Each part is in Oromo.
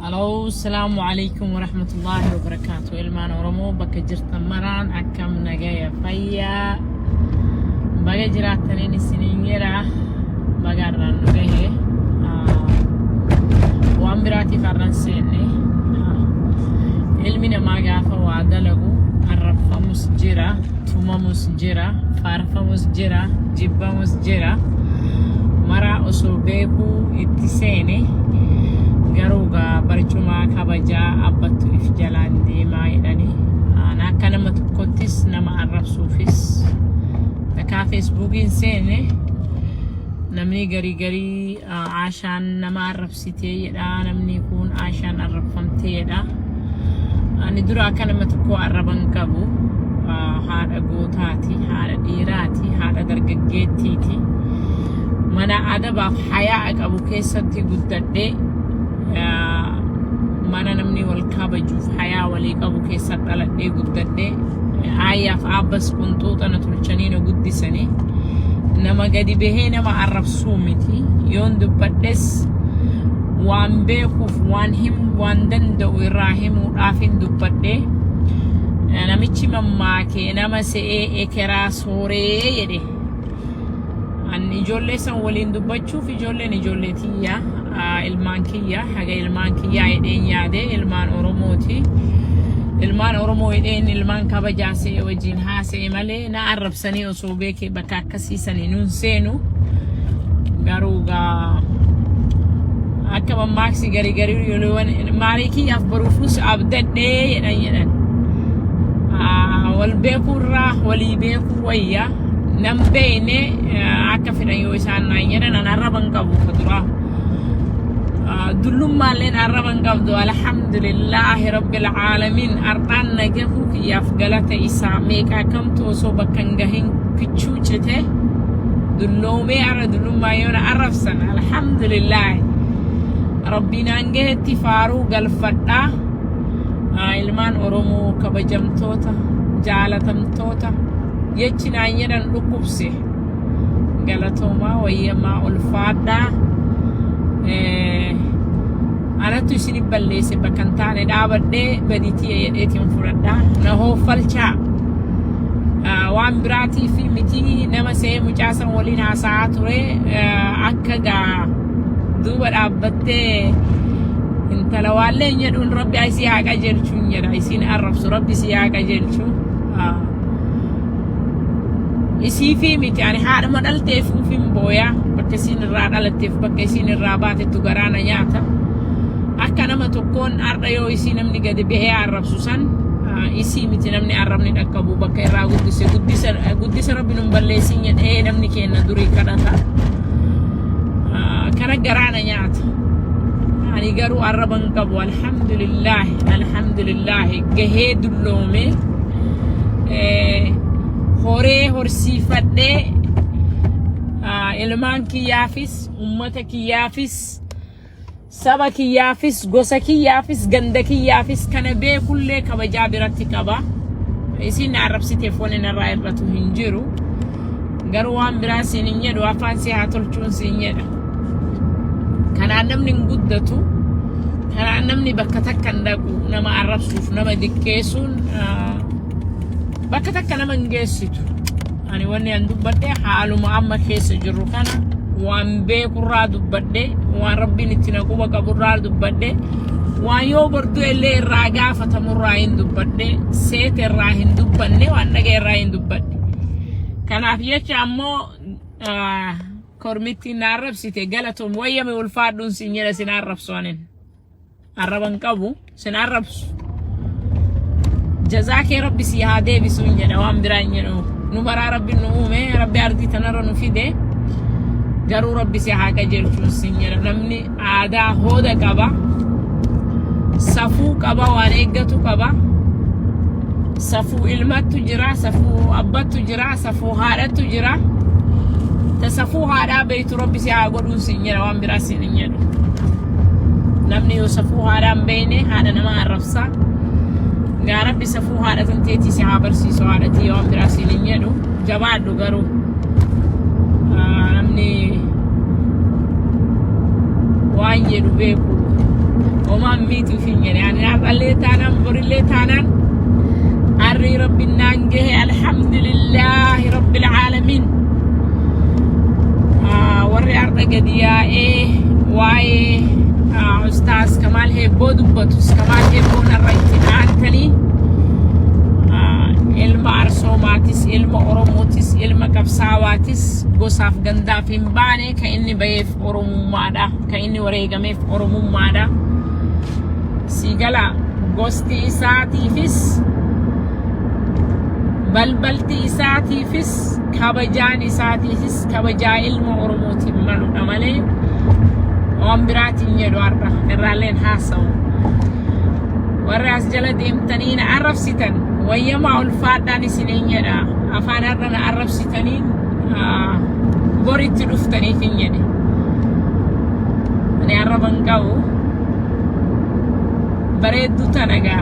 Hello, Assalamu alaikum wa rahmatullahi wa barakatuh. Ilmaan Oromoo bakka jirtan maraan akkam nagaya fayyaa baga jiraataniin isiniin jedha bagarraan nu gahe waan biraatiif har'an seenne ilmi namaa gaafa waa dalagu arrabfamus jira, tumamus jira, faarfamus jira, jibbamus jira. Mara osoo beekuu itti seene garuuga barcuma kabajaa abbattu if jalaan deemaa jedhani akka nama tokkottis nama arrabsuufis akka Facebookiin seene namni garii aashaan nama arrabsitee jedha, namni kun aashaan arrabfamtee jedha. Ani dura akka nama tokko arraban qabu haadha gootaati, haadha dhiiraati, haadha dargaggeettiiti. Mana adabaaf hayaa qabu keessatti guddadhee mana namni wal kabajuuf hayaa walii qabu keessa dhaladhee guddadhee ayyaaf abbas qunxuuxana tolchanii na guddisanii nama gadi bahee nama arrabsuu miti. Yoon dubbadhes waan beekuuf waan danda'u irraa himuudhaaf hin dubbadhee namichi mammaakee nama se'ee ekeraa sooree jedhe. Ani ijoollee san waliin dubbachuuf ijoolleen ijoollee tiyya ilmaan kiyya haga ilmaan kiyyaa jedheen yaade ilmaan Oromooti. Ilmaan Oromoo jedheen ilmaan kabajaasee wajjin haasa'e malee na arrabsanii osoo beekee bakka akkasiisanii nuun seenu garuugaa akka mammaaksi garii maarii kiyyaaf baruufus abdadhee jedhan wal beekuurraa walii beekuu wayya nam beeyne akka fedhan yoo isaan naan jedhan an arraban qabu faduraa dullummaan arraban qabdu alhamdulillahi rabbil aalamiin ardaan nagahuu kiyyaaf galata isaa meeqaa kamtu osoo bakka hin gahin kichuu cite dulloomee ara dullummaa yoona arrabsan alhamdulillahi rabbinaan gahetti faaruu galfadhaa. Ilmaan Oromoo kabajamtoota jaalatamtoota jechinaan jedhan dhukkubse galatoomaa wayyamaa ulfaadhaa. Anatu isin balleesse bakka hin taane dhaabadhee badiitii jedheetiin fudhadhaa na hoofalchaa waan biraatii fi miti nama se'ee mucaasan waliin haasa'aa ture akka gaa duuba dhaabbattee intala waalleen jedhuun rabbi isii haa qajeelchuun jedha. Isin arrabsu rabbi isii haa qajeelchu. Isii fi miti ani haadhuma dhalteef ufin booyaa bakka isin irraa dhalatteef bakka isin irraa baatettu garaana nyaata. Akka nama tokkoon arda yoo isii namni gadi bahee arrabsu san isii miti namni arrabni dhaqqabu bakka irraa guddisa rabbi nun balleessin jedhee namni kenna durii kadhata kana garaana nyaata. Ani garuu arraban qabu alhamdulillahi gahee dulloome horee horsiifadhee ilmaan kiyyaafis ummata kiyyaafis saba kiyyaafis gosa kiyyaafis ganda kiyyaafis kana beekullee kabajaa biratti qaba. Isin arrabsiteef waan irraa irratu hin jiru garuu waan biraa siin hin jedhu afaan si haa tolchuun siin jedha. Kanaan namni hin guddatu, kanaan namni bakka takka hin dhaqu nama arrabsuuf nama diqqeessuun bakka takka nama hin geessitu. Ani wanni an dubbadhe haaluma amma keessa jirru kana waan beekurraa dubbadhe waan rabbiin itti na quba qaburraa dubbadhe waan yoo borduu illee irraa gaafatamurraa hin dubbadhe seete irraa hin dubbanne waan dhaga'e irraa hin dubbadhe. Kanaaf jecha ammoo kormitti na arrabsite galatoom wayyame ulfaadhuun siin jedha sin arrabsu anin arraban qabu sin arrabsu jazaakee rabbi si haa deebisuun jedha waan biraa hin jedhu. Nu maraa rabbi nu uume rabbi ardii tanarra nu fide garuu rabbi si haa qajeelchuun siin jedha. Namni aadaa hooda qaba, safuu qaba, waan eeggatu qaba. Safuu ilmattu jira, safuu abbattu jira, safuu haadhattu jira. Tasafuu haadhaa beeytu rabbi si haa godhuun siin jedha waan biraa siin hin jedhu. Namni yoo safuu haadhaa hin beeyne haadha nama arrabsa. Gaa rabbi safuu haadha tanteetii si haa barsiisu haadhatii waan biraa siin hin jedhu. Jabaadhu garuu namni waan jedhu beeku وما ميتوا فين يعني عقلي تانا بريلي تانا عري ربي نانجه الحمد لله رب العالمين وري عرض قديا ايه واي أستاذ كمال هيبو دبتوس كمال هيبو نريتين عنتني ilma arsoomatis ilma oromootis ilma qabsaawaatis gosaaf gandaaf hin baane ka inni bayeef oromummaadha ka inni wareegameef oromummaadha sigala gosti isaatiifis balbalti isaatiifis kabajaan isaatiifis kabajaa ilma oromootiin maludha malee waan biraatiin jedhu har'a irraalleen haasawu warri as jala deemtanii na arrabsitan ويما الفادان سنين يدا أفان هرنا عرب ستنين بوريت دفتني فين يدي أنا عربان قاو بريد تناقا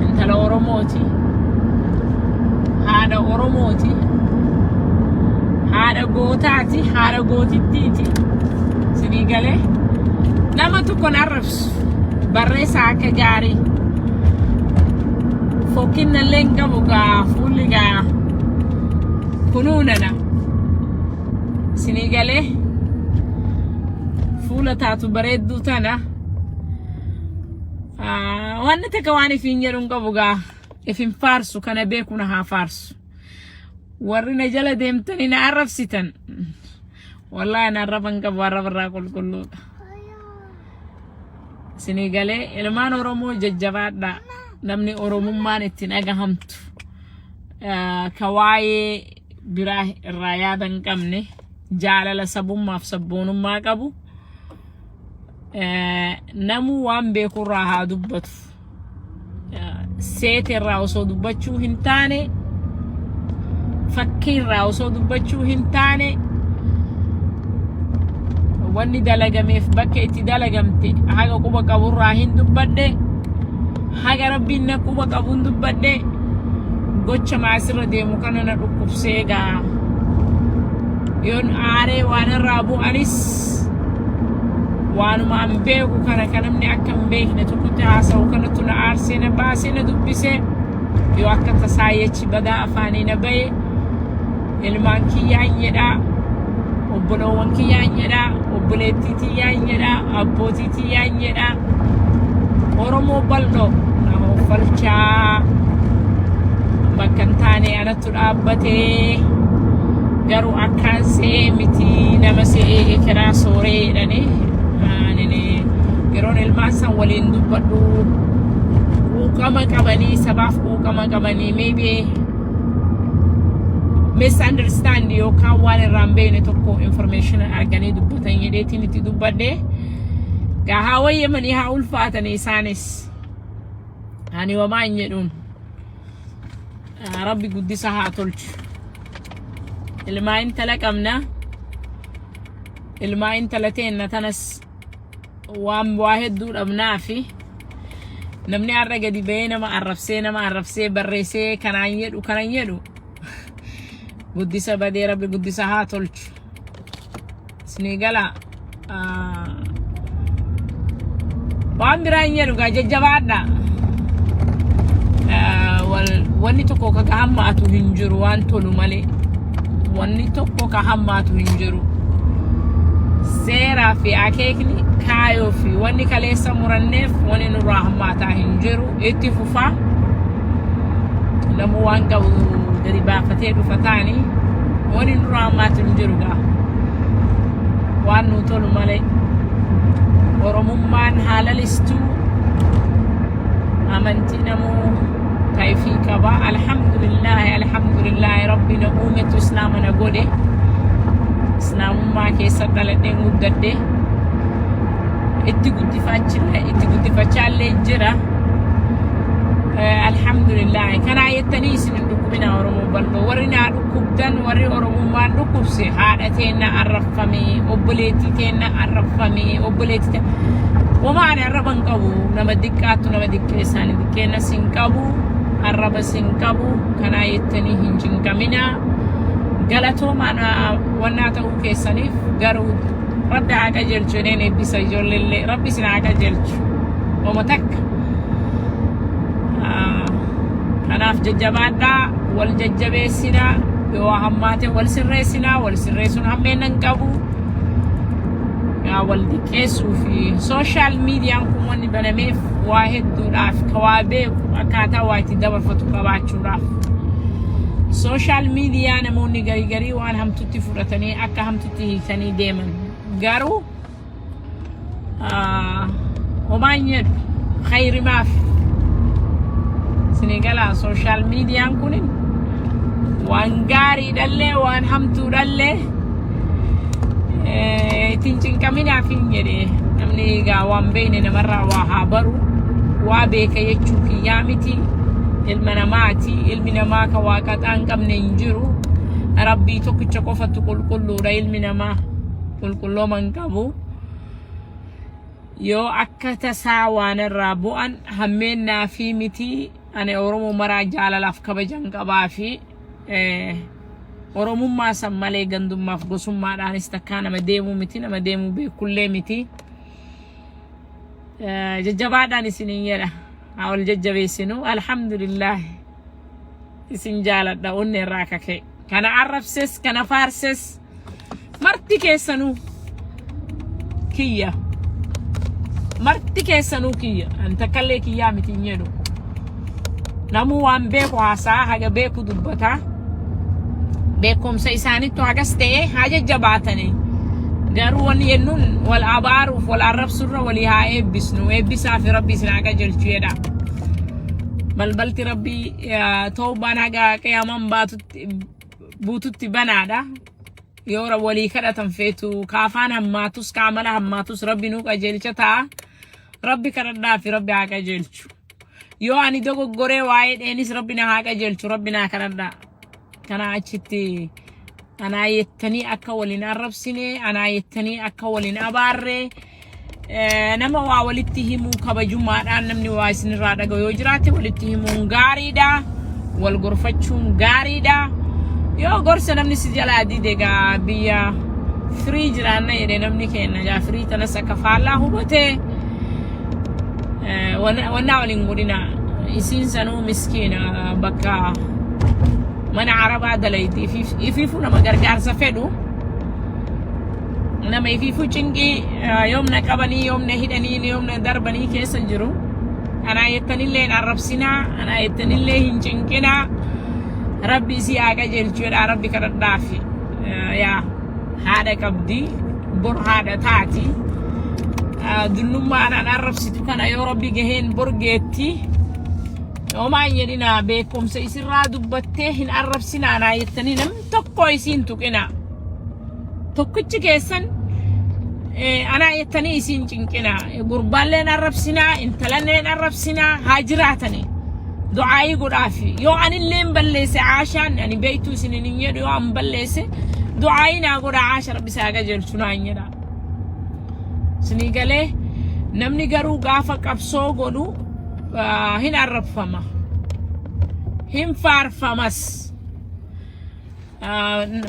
انت لأورموتي هذا أورموتي هذا قوتاتي هذا قوتي تيتي سني قالي لما تكون عربس بريسا كجاري فوكنا لينكا بوكا فوليكا كنوننا سنيغالي فولا تاتو بريدو تانا وانا تكواني في نجرونكا بوكا افين فارسو كان بيكونا ها فارسو ورنا جلا ديمتني نعرف ستن والله انا عرفنكا بوارف الراكل كله سنيغالي المان ورمو ججبات دا namni oromummaan ittiin dhagahamtu ka waa'ee biraa irraa yaadan qabne jaalala sabummaaf sabboonummaa qabu namu waan beekurraa haa dubbatu seetirraa osoo dubbachuu hin taane fakkiirraa osoo dubbachuu hin taane wanni dalagameef bakka itti dalagamte haga quba qaburraa hin dubbadhe haga rabbiin na quba qabuun dubbadhe gocha maasirra deemu kana na dhukkubseega yoon aaree waan irraa bu'anis waanuma an beeku kana kanamni akka hin beekne tokkotti haasa'u kanattu na aarsee na baasee na dubbisee yoo akka tasaayechi badaa afaanii na baye ilmaan kiyyaan jedhaa obboloowwan kiyyaan jedhaa obboleettii tiyyaan jedhaa abbootii tiyyaan jedhaa Oromo baldo nama falchaa bakkan taane anatu dhaabbate garuu akkaan see miti nama see kiraa sooree dhane nene yeroon ilmaan san waliin dubbadhu quuqama qabanii sabaaf quuqama qabanii maybe misunderstand yookaan waan irraan beekne tokko information arganii dubbatan jedheetiin itti dubbadhe gahawaye mani haa ulfaatanii isaanis ani wamaa hin jedhuun rabbi guddisa haa tolchu ilmaa intala qabna ilmaa intala teenna tanas waan waa hedduu dhabnaafi namni har'a gadi bahee nama arrabsee barreessee kanaan jedhu guddisa badee rabbi guddisa haa tolchu isinii gala waan biraan jedhu gaa jajjabaadha wanni tokko ka hammaatu hin jiru waan tolu malee wanni tokko ka hammaatu hin jiru seeraa fi akeekni kaayoo fi wanni kaleessa muranneef wanni nurraa hammaataa hin jiru itti fufaa namu waan qabu gadi baafatee dhufataani wanni nurraa hammaatu hin jiru gaa waan nu tolu malee oromummaan haalalistu amantii namu kaifii qaba alhamdulillah rabbina uumetu islaamana godhe islaamummaa keessa dhaladhee guddadhe itti guddifachaallee jira alhamdulillah kana yettanii isin dhukkubina oromoo bal'oo warri naa dhukkubdan warri oromummaan dhukkubse haadha teenna arrafame obboleettii teenna arrafame obboleettii wamaan arraban qabu nama diqqaattu nama diqqeessaani diqqeenna sin qabu arraba sin qabu kana yettanii hin jinqamina galatoomaan wannaa ta'uu keessaniif garuu rabbi haa qajeelchu jedheen eebbisa ijoolleellee rabbi sin haa qajeelchu ومتك kanaaf jajjabaadhaa wal jajjabeessina yoo hammaate wal sirreessina wal sirreessuun hammeennan qabu wal diqqeessuu fi social media kun wanni banameef waa hedduudhaaf kawaa beeku akkaataa waa itti dabarfatu qabaachuudhaaf social media namoonni garii waan hamtutti fudhatanii akka hamtutti hiikanii deeman garuu homaan jedhu khayri maaf sinigala social media kunin waan gaarii dhalle waan hamtuu dhalle tincinqaminaaf hin jedhe namni egaa waan beekne namarraa waa haa baru waa beeka jechuu kiyyaa miti ilma namaati ilmi namaa ka waaqaxaa hin qabne hin jiru rabbii tokkicha qofatu qulqulluudha ilmi namaa qulqullooma hin qabu yoo akka tasaa waan irraa bu'an hammeennaa fi miti ani oromoo maraa jaalalaaf kabajan qabaa fi oromummaa san malee gandummaaf gosummaadhaanis takkaa nama deemuu miti nama deemuu beekullee miti jajjabaadhaan isiniin jedha haa wal jajjabeessinu alhamdulillah isin jaaladha onne irraa kakee kana arrabses kana faarses marti keessanuu kiyya marti keessanuu kiyya anta kallee kiyyaa miti hin jedhu namu waan beeku haasaa haga beeku dubbata beekumsa isaanittu hagas ta'e haa jajjabaatanii garuu wanni yennuun wal abaaruuf wal arrabsurra walii haa eebbisnu eebbisaa fi rabbii isin haa qajeelchu jedha balbalti rabbii toobaan haga qiyaaman buututti banaadha yoo walii kadhatan feetu kaafaan hammaatus kaamala hammaatus rabbi nuu qajeelcha ta'a rabbi kadhadhaa fi rabbi haa qajeelchu yoo ani dogoggoree waa'ee dheenis rabbi na haa qajeelchu rabbi naa kadhadhaa kana achitti anaa yettanii akka waliin arrabsine anaa yettanii akka waliin abaarre nama waa walitti himuu kabajummaadhaan namni waa isinirraa dhaga'u yoo jiraate walitti himuun gaariidha wal gorfachuun gaariidha yoo gorsa namni si jalaa dide egaa biyya firii jiraanna jedhe namni kenna jaa firii tanas akka faallaa hubatee wannaa waliin godhina isiin sanuu miskiina bakka mana arabaa dalayti ifiifu nama gargaarsa fedhu nama ifiifu cinqii yoomna qabanii yoomna hidhanii yoomna darbanii keessa jiru anaa yettanillee hin arrabsinaa anaa yettanillee hin cinqinaa rabbi isii haa qajeelchu jedhaa rabbi kadhadhaafi yaa haadha qabdi bor haadha taati dullummaan an arrabsitu kana yoo rabbi gaheen borgeetti yoomaan jedhina beekumsa isirraa dubbattee hin arrabsinaa anaa yettanii namni tokko isiin tuqina tokkichi keessan anaa yettanii isiin cinqina gurbaalleen arrabsinaa intalalleen arrabsinaa haa jiraatanii du'aayii godhaafi yoo anilleen balleesse aashaan ani beeytu isinin hin jedhu yoo an balleesse du'aayii naa godhaa aasha rabbi isaa qajeelchu naan jedha isinii galee namni garuu gaafa qabsoo godhu hin arrabfama hin faarfamas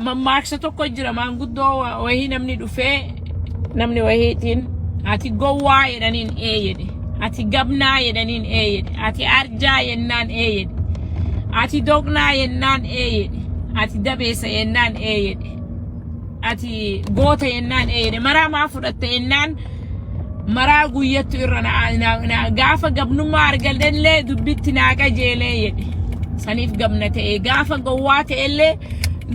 mammaaksa tokko jira maanguddoo wahii namni dhufee namni wahiitiin ati gowwaa jedhaniin jedhe ati gabnaa jedhaniin jedhe ati arjaa yennaan jedhe ati dognaa yennaan jedhe ati dabeessa yennaan jedhe ati goota yennaan jedhe maraa maa fudhatte yennaan maraa guyyattu irra na gaafa gabnummaa argadhellee dubbitti naa qajeelee jedhe saniif gabna ta'e gaafa gowwaa ta'ellee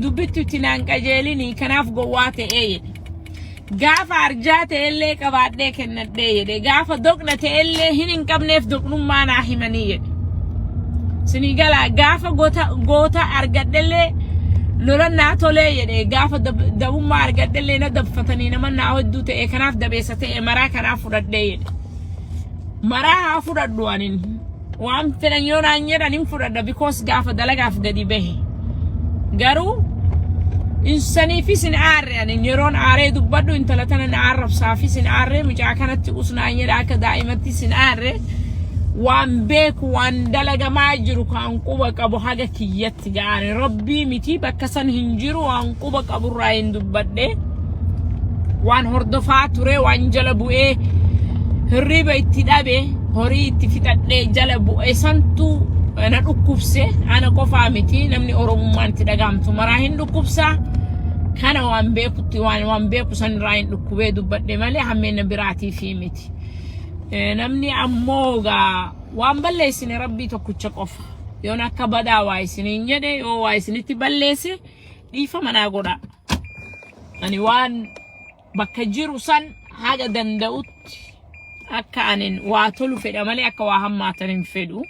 dubbitti naan qajeelinii kanaaf gowwaa ta'e jedhe gaafa arjaa ta'ellee qabaadhee kennadhee jedhe gaafa doqna ta'ellee hin qabneef doqnummaa naa himanii jedhe sinii galaa gaafa goota argadhellee lolannaa tolee jedhe gaafa dabummaa argadhellee na dabfatanii namannaa hedduu ta'e kanaaf dabeessa ta'e maraa kanaaf fudhadhee jedhe maraa haa fudhadhu anin waan fedhan yoo naan jedhan hin fudhadha because gaafa dalagaaf gadi bahe garuu insaniifis hin aarre anin yeroon aaree dubbadhu intala tana na arrabsaafis hin aarre mucaa kanatti usnaan jedha akka daa'imattis hin aarre waan beeku waan dalagamaa jiru kan quba qabu haga kiyyatti ga'an rabbii miti bakka san hin jiru waan quba qaburraa hin dubbadhe waan hordofaa ture waan jala bu'ee hirriba itti dhabe horii itti fixadhee jala bu'e santu na dhukkubse ana qofaa miti namni oromummaan itti dhagaamtu maraa hin dhukkubsaa kana waan beekutti waan beeku san irraa hin dhukkubee dubbadhe malee hammeena biraatii fi miti namni ammoo gaa waan balleessine rabbii tokkicha qofa yoon akka badaa waa isiniin jedhe yoo waa isinitti balleesse dhiifama naa godha ani waan bakka jiru san haga danda'utti akka anin waa tolu fedha malee akka waa hammaatan hin fedhu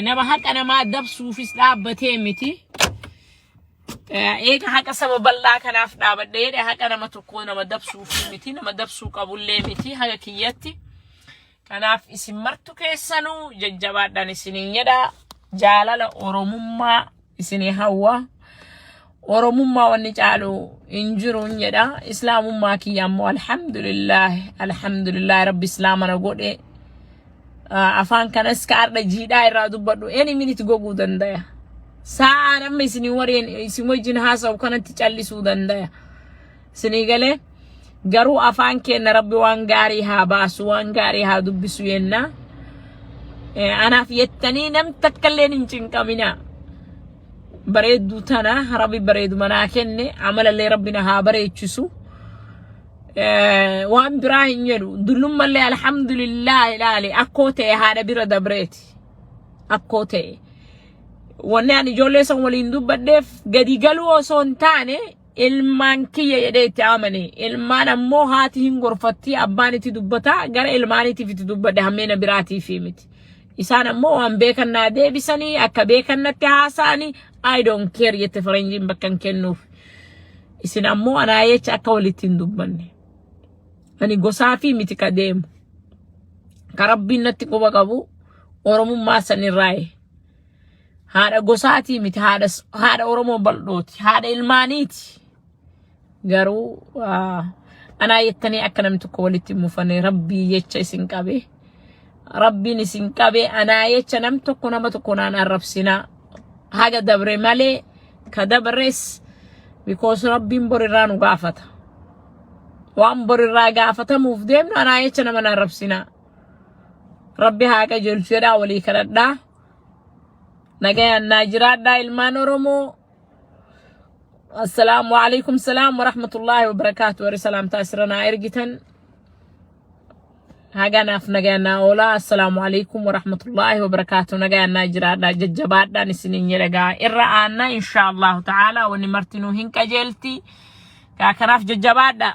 nama haqa namaa dabsuufis dhaabbatee miti eega haqa sababallaa kanaaf dhaabadhee haqa nama tokko nama dabsuuf miti nama dabsuu qabullee miti haga kiyyatti kanaaf isin martu keessanuu jajjabaadhaan isiniin jedha jaalala oromummaa isinii hawwa oromummaa wanni caalu injiruun jedha islaamummaa kiyya ammoo alhamdulillah rabbi islaamana godhe afaan kanas ka arda jiidhaa irraa dubbadhu any minute goguu dandaya saa namni isinii wareen isin wajjin haasa'u kanatti callisuu dandaya isinii galee garuu afaan kenna rabbi waan gaarii haa baasu waan gaarii haa dubbisu yenna anaaf yettanii nam takkalleen hin cinqamina bareedduu tana rabbi bareedu manaa kenne amalallee rabbina haa bareechisu waan biraa hin jedhu dullummallee alhamdulillah ilaali akkoo ta'e haadha bira dabreeti akkoo ta'e wanni ani ijoollee san waliin dubbadheef gadi galuu osoo hin taane ilmaan kiyya jedhee itti amane ilmaan ammoo haati hin gorfatti abbaan itti dubbata gara ilmaaniitiif itti dubbadhe hammeena biraatiif miti isaan ammoo waan beekannaa deebisanii akka beekannatti haasa'anii I don't care yette faranjiin bakkan kennuuf isin ammoo anaa jecha akka walitti hin dubbanne ani gosaa fi miti ka deemu ka rabbiin natti quba qabu oromummaa sanirraaye haadha gosaatii miti haadha oromoo bal'ooti haadha ilmaaniiti garuu anaa yettanii akka namni tokko walitti mufane rabbii jecha isin qabe rabbiin isin qabe anaa jecha nam tokko nama tokko naan arrabsinaa haga dabre malee ka dabres because rabbiin borirraa nu gaafata waan borirraa gaafatamuuf deemnu anaa jecha nama naan arrabsinaa rabbi haqa jelchu jedhaa walii kadhadhaa nagayaan naa jiraadhaa ilmaan oromoo assalaamu alaykum salaam wa rahmatullahi wa barakatuh wari salaam taasiranaa ergitan haganaaf nagayaan naa oolaa assalaamu alaykum wa rahmatullahi wa barakatuh nagayaan naa jiraadhaa jajjabaadhaan isiniin jedhagaa irra aanna insha allahu ta'ala wanni martinuu hin qajeelti kanaaf jajjabaadhaa